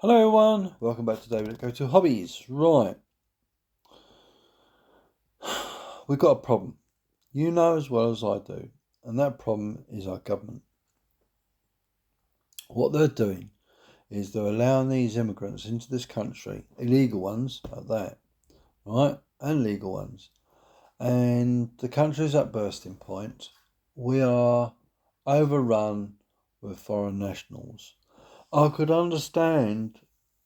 Hello everyone, welcome back to David. Go to hobbies. Right, we've got a problem. You know as well as I do, and that problem is our government. What they're doing is they're allowing these immigrants into this country, illegal ones at that, right, and legal ones. And the country's at bursting point. We are overrun with foreign nationals. I could understand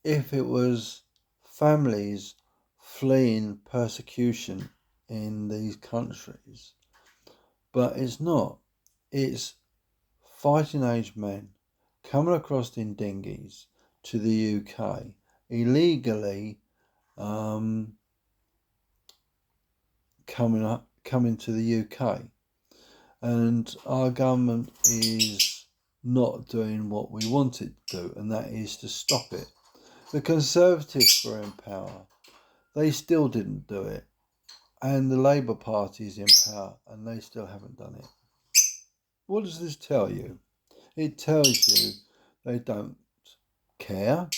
if it was families fleeing persecution in these countries, but it's not. It's fighting age men coming across in dinghies to the UK illegally, um, coming to the UK, and our government is not doing what we want it to do, and that is to stop it. The Conservatives were in power. They still didn't do it. And the Labour Party is in power and they still haven't done it. What does this tell you? It tells you they don't care.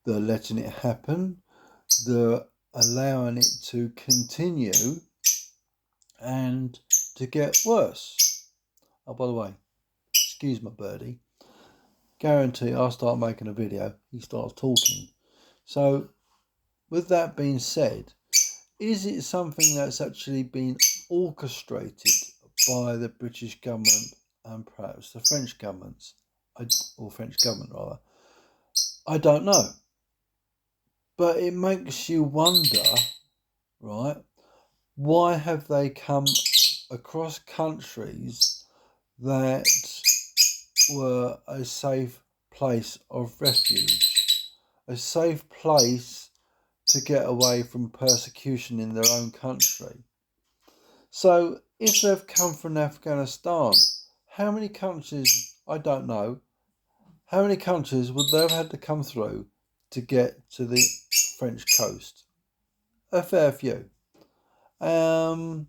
They're letting it happen. They're allowing it to continue and to get worse. Oh, by the way, excuse my birdie. Guarantee I'll start making a video. He starts talking. So, with that being said, is it something that's actually been orchestrated by the British government and perhaps the French governments, or French government rather? I don't know. But it makes you wonder, right? Why have they come across countries that were a safe place of refuge, a safe place to get away from persecution in their own country? So, if they've come from Afghanistan, how many countries, I don't know, how many countries would they have had to come through to get to the French coast? A fair few. Or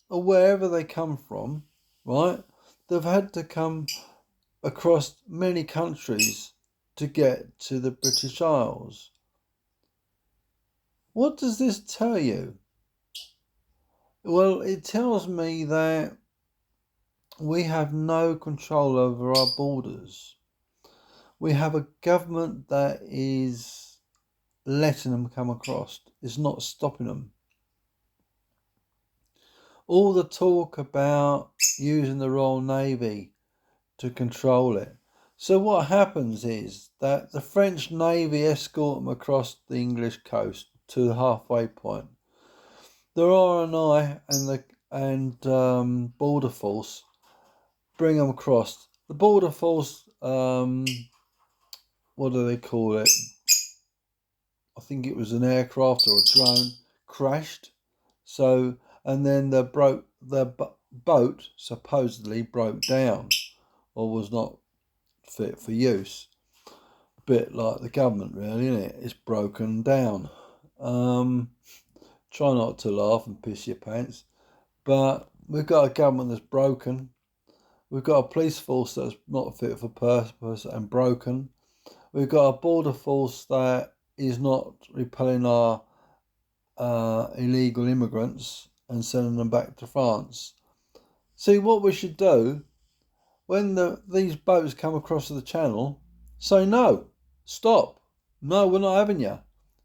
wherever they come from, right? They've had to come across many countries to get to the British Isles. What does this tell you? Well, it tells me that we have no control over our borders. We have a government that is letting them come across. It's not stopping them. All the talk about using the Royal Navy to control it. So what happens is that the French Navy escort them across the English coast to the halfway point. The RNI and Border Force bring them across. The Border Force, what do they call it? I think it was an aircraft or a drone crashed. So, and then the boat supposedly broke down or was not fit for use. A bit like the government, really, isn't it? It's broken down. Try not to laugh and piss your pants, but we've got a government that's broken. We've got a police force that's not fit for purpose and broken. We've got a border force that is not repelling our illegal immigrants and sending them back to France. See, what we should do when these boats come across the channel, say no, stop, no, we're not having you.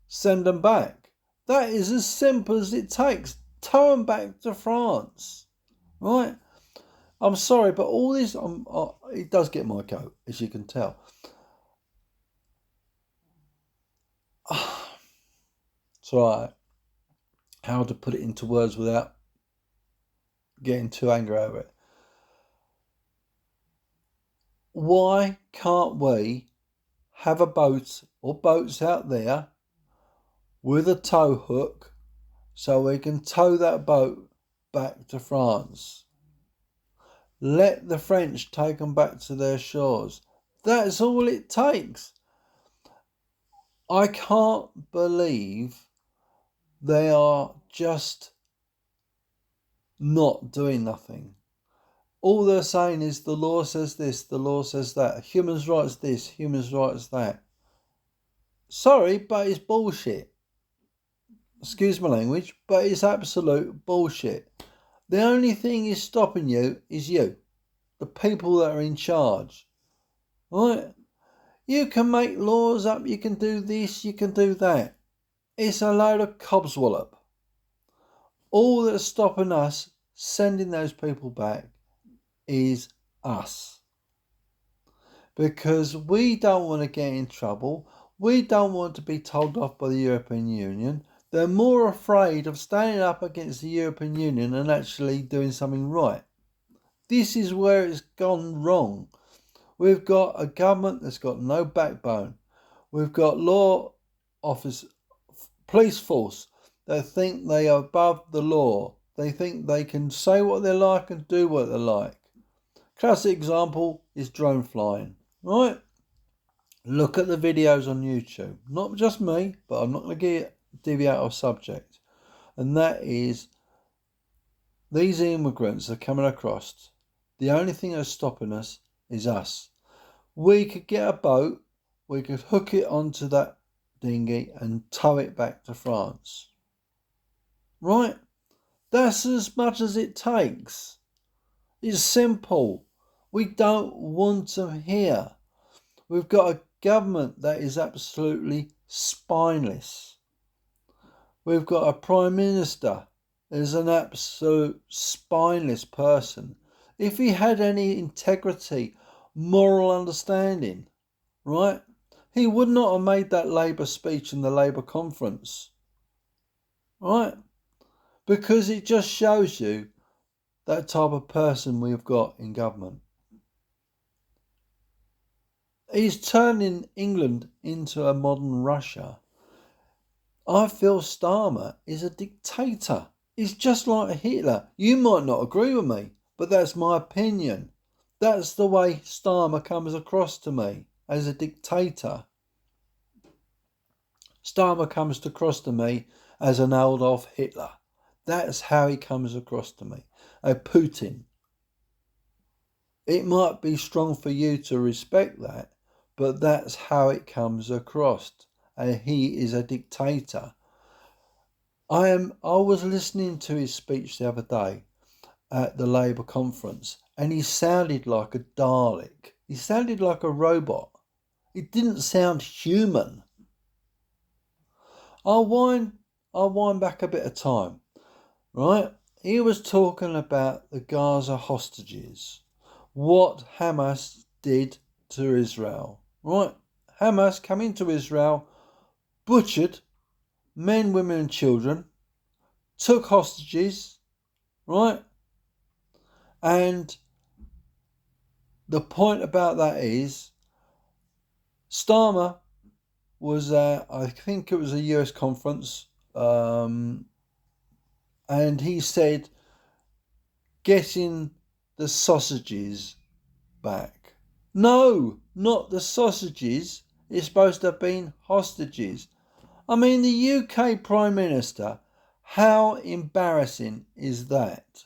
Send them back. That is as simple as it takes. Tow them back to France, right? I'm sorry, but all this, it does get my goat, as you can tell. It's alright. How to put it into words without getting too angry over it. Why can't we have a boat or boats out there with a tow hook so we can tow that boat back to France? Let the French take them back to their shores. That's all it takes. I can't believe they are just not doing nothing. All they're saying is the law says this, the law says that, human rights this, human rights that. Sorry, but it's bullshit. Excuse my language, but it's absolute bullshit. The only thing is stopping you is you, the people that are in charge. Right? You can make laws up, you can do this, you can do that. It's a load of cobswallop. All that's stopping us sending those people back is us. Because we don't want to get in trouble. We don't want to be told off by the European Union. They're more afraid of standing up against the European Union and actually doing something right. This is where it's gone wrong. We've got a government that's got no backbone. We've got law office, police force that think they are above the law. They think they can say what they like and do what they like. Classic example is drone flying, right? Look at the videos on YouTube. Not just me, but I'm not going to deviate off subject. And that is, these immigrants are coming across. The only thing that's stopping us is us. We could get a boat, we could hook it onto that dinghy and tow it back to France. Right? That's as much as it takes. It's simple. We don't want them here. We've got a government that is absolutely spineless. We've got a Prime Minister that is an absolute spineless person. If he had any integrity, moral understanding, right, he would not have made that Labour speech in the Labour conference. Right? Because it just shows you that type of person we've got in government. He's turning England into a modern Russia. I feel Starmer is a dictator. He's just like Hitler. You might not agree with me, but that's my opinion. That's the way Starmer comes across to me, as a dictator. Starmer comes across to me as an old-off Hitler. That's how he comes across to me. A Putin. It might be strong for you to respect that, but that's how it comes across. And he is a dictator. I was listening to his speech the other day at the Labour conference, and he sounded like a Dalek. He sounded like a robot. It didn't sound human. I'll wind back a bit of time. Right? He was talking about the Gaza hostages. What Hamas did to Israel. Right? Hamas come into Israel, butchered men, women and children, took hostages, right? And the point about that is, Starmer was at, I think it was a US conference, and he said, getting the sausages back. No, not the sausages. It's supposed to have been hostages. I mean, the UK Prime Minister, how embarrassing is that?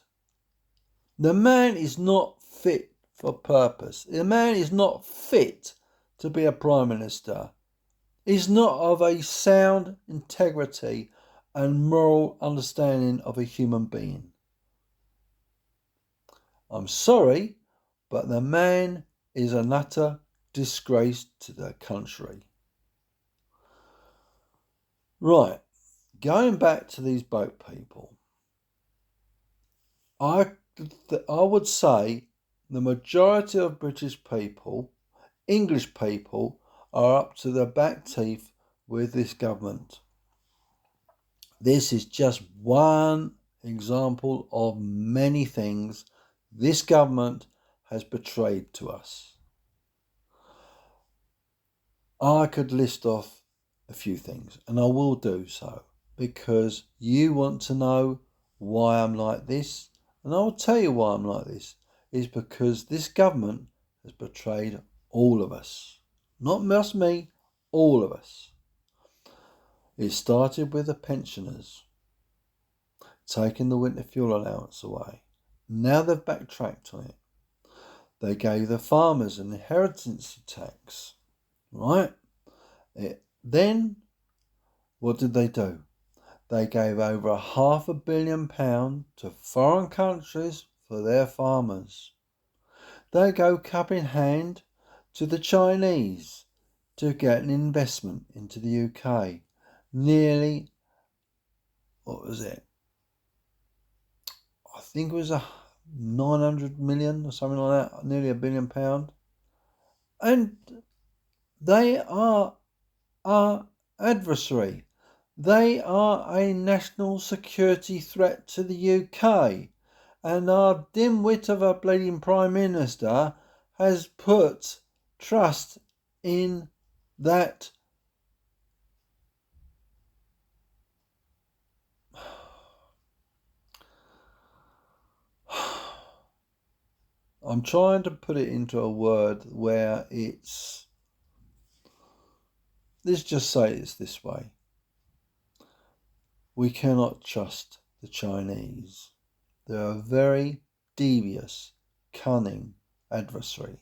The man is not fit for purpose. The man is not fit to be a Prime Minister. He's not of a sound integrity and moral understanding of a human being. I'm sorry, but the man is an utter disgrace to the country. Right, going back to these boat people, I would say the majority of British people, English people, are up to their back teeth with this government. This is just one example of many things this government has betrayed to us. I could list off a few things, and I will do so, because you want to know why I'm like this, and I'll tell you why I'm like this. Is because this government has betrayed all of us. Not just me, all of us. It started with the pensioners, taking the winter fuel allowance away. Now they've backtracked on it. They gave the farmers an inheritance tax, right? Then, what did they do? They gave over £500 million to foreign countries for their farmers. They go cup in hand to the Chinese to get an investment into the UK. Nearly, what was it? I think it was 900 million or something like that, nearly £1 billion. And they are our adversary. They are a national security threat to the UK. And our dimwit of a bleeding Prime Minister has put trust in that. I'm trying to put it into a word where let's just say it's this way. We cannot trust the Chinese. They're a very devious, cunning adversary.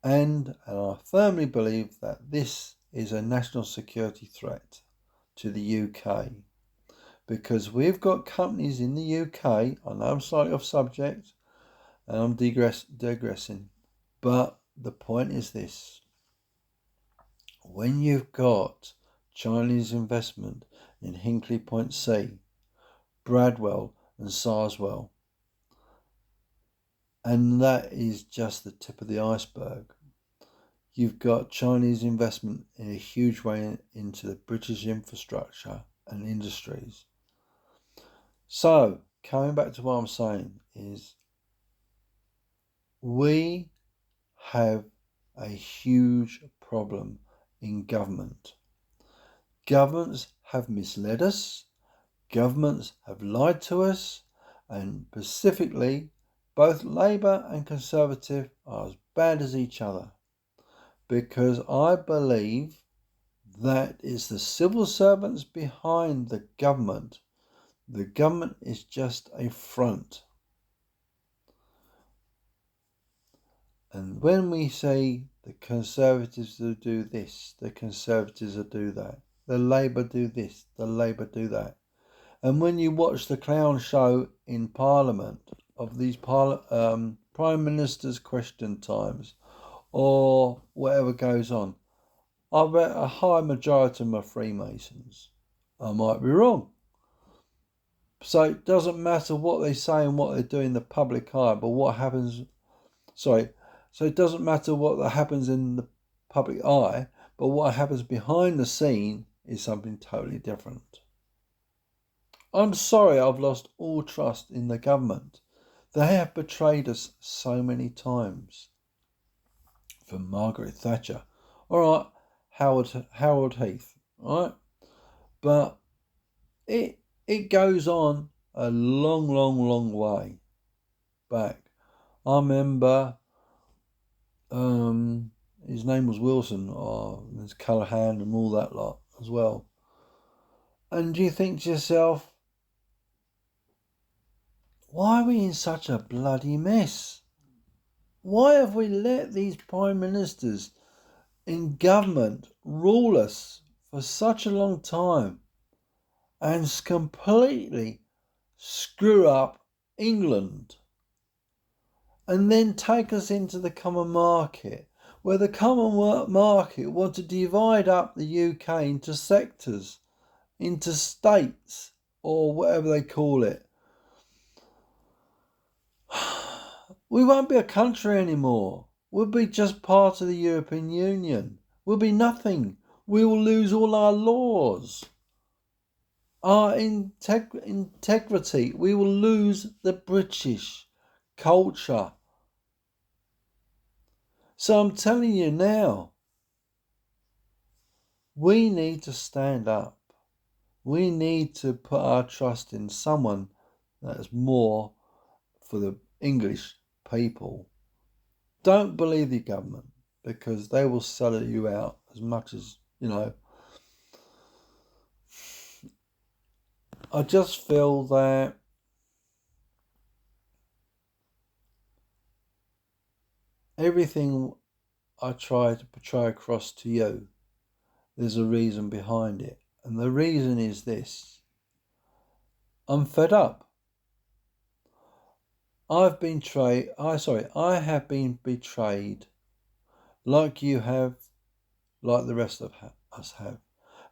And I firmly believe that this is a national security threat to the UK. Because we've got companies in the UK, I know I'm slightly off subject, and I'm digressing, but the point is this. When you've got Chinese investment in Hinkley Point C, Bradwell and Sarswell, and that is just the tip of the iceberg. You've got Chinese investment in a huge way into the British infrastructure and industries. So, coming back to what I'm saying is, we have a huge problem in government. Governments have misled us. Governments have lied to us. And specifically, both Labour and Conservative are as bad as each other. Because I believe that it's the civil servants behind the government. The government is just a front. And when we say the Conservatives will do this, the Conservatives will do that, the Labour do this, the Labour do that. And when you watch the clown show in Parliament of these Prime Minister's question times or whatever goes on, I bet a high majority of them are Freemasons. I might be wrong. So it doesn't matter what they say and what they do in the public eye, but what happens... So it doesn't matter what happens in the public eye, but what happens behind the scene is something totally different. I'm sorry I've lost all trust in the government. They have betrayed us so many times. From Margaret Thatcher. Alright, Harold Heath. Alright? But it goes on a long way back. I remember his name was Wilson, or there's Callaghan and all that lot as well. And you think to yourself, why are we in such a bloody mess? Why have we let these prime ministers in government rule us for such a long time and completely screw up England? And then take us into the common market, where the common market want to divide up the UK into sectors, into states, or whatever they call it. We won't be a country anymore. We'll be just part of the European Union. We'll be nothing. We will lose all our laws. Our integrity. We will lose the British culture. So I'm telling you now, we need to stand up. We need to put our trust in someone that's more for the English people. Don't believe the government, because they will sell you out as much as, I just feel that everything I try to portray across to you there's a reason behind it. And the reason is this. I'm fed up. I have been betrayed like you have, like the rest of us have.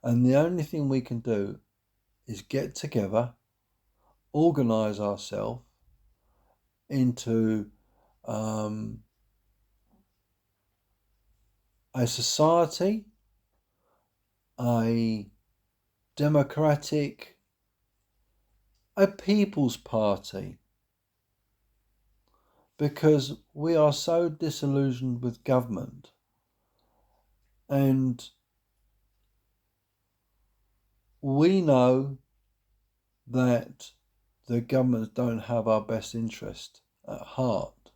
And the only thing we can do is get together, organise ourselves into a society, a democratic, a people's party, because we are so disillusioned with government, and we know that the governments don't have our best interest at heart.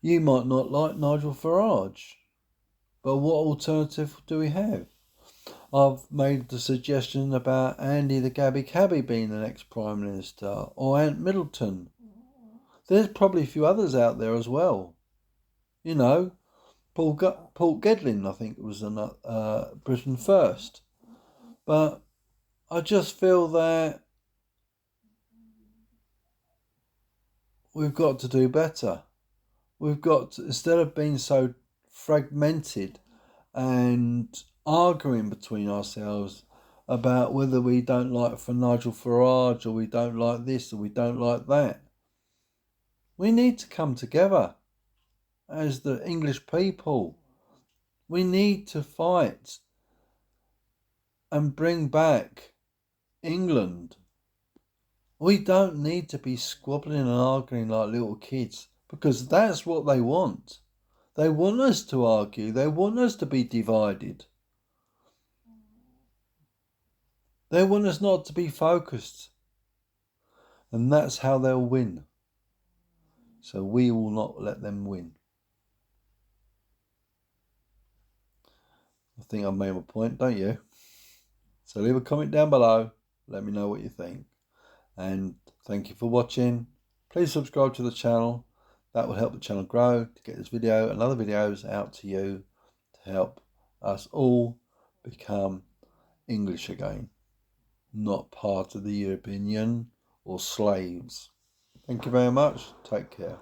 You might not like Nigel Farage, but what alternative do we have? I've made the suggestion about Andy the Gabby Cabby being the next Prime Minister, or Ant Middleton. There's probably a few others out there as well. You know, Paul Gedlin, I think it was Britain First. But I just feel that we've got to do better. We've got to, instead of being so fragmented and arguing between ourselves about whether we don't like for Nigel Farage, or we don't like this, or we don't like that. We need to come together as the English people. We need to fight and bring back England. We don't need to be squabbling and arguing like little kids, because that's what they want. They want us to argue. They want us to be divided. They want us not to be focused. And that's how they'll win. So we will not let them win. I think I've made my point, don't you? So leave a comment down below. Let me know what you think. And thank you for watching. Please subscribe to the channel. That will help the channel grow, to get this video and other videos out to you, to help us all become English again, not part of the European Union or slaves. Thank you very much. Take care.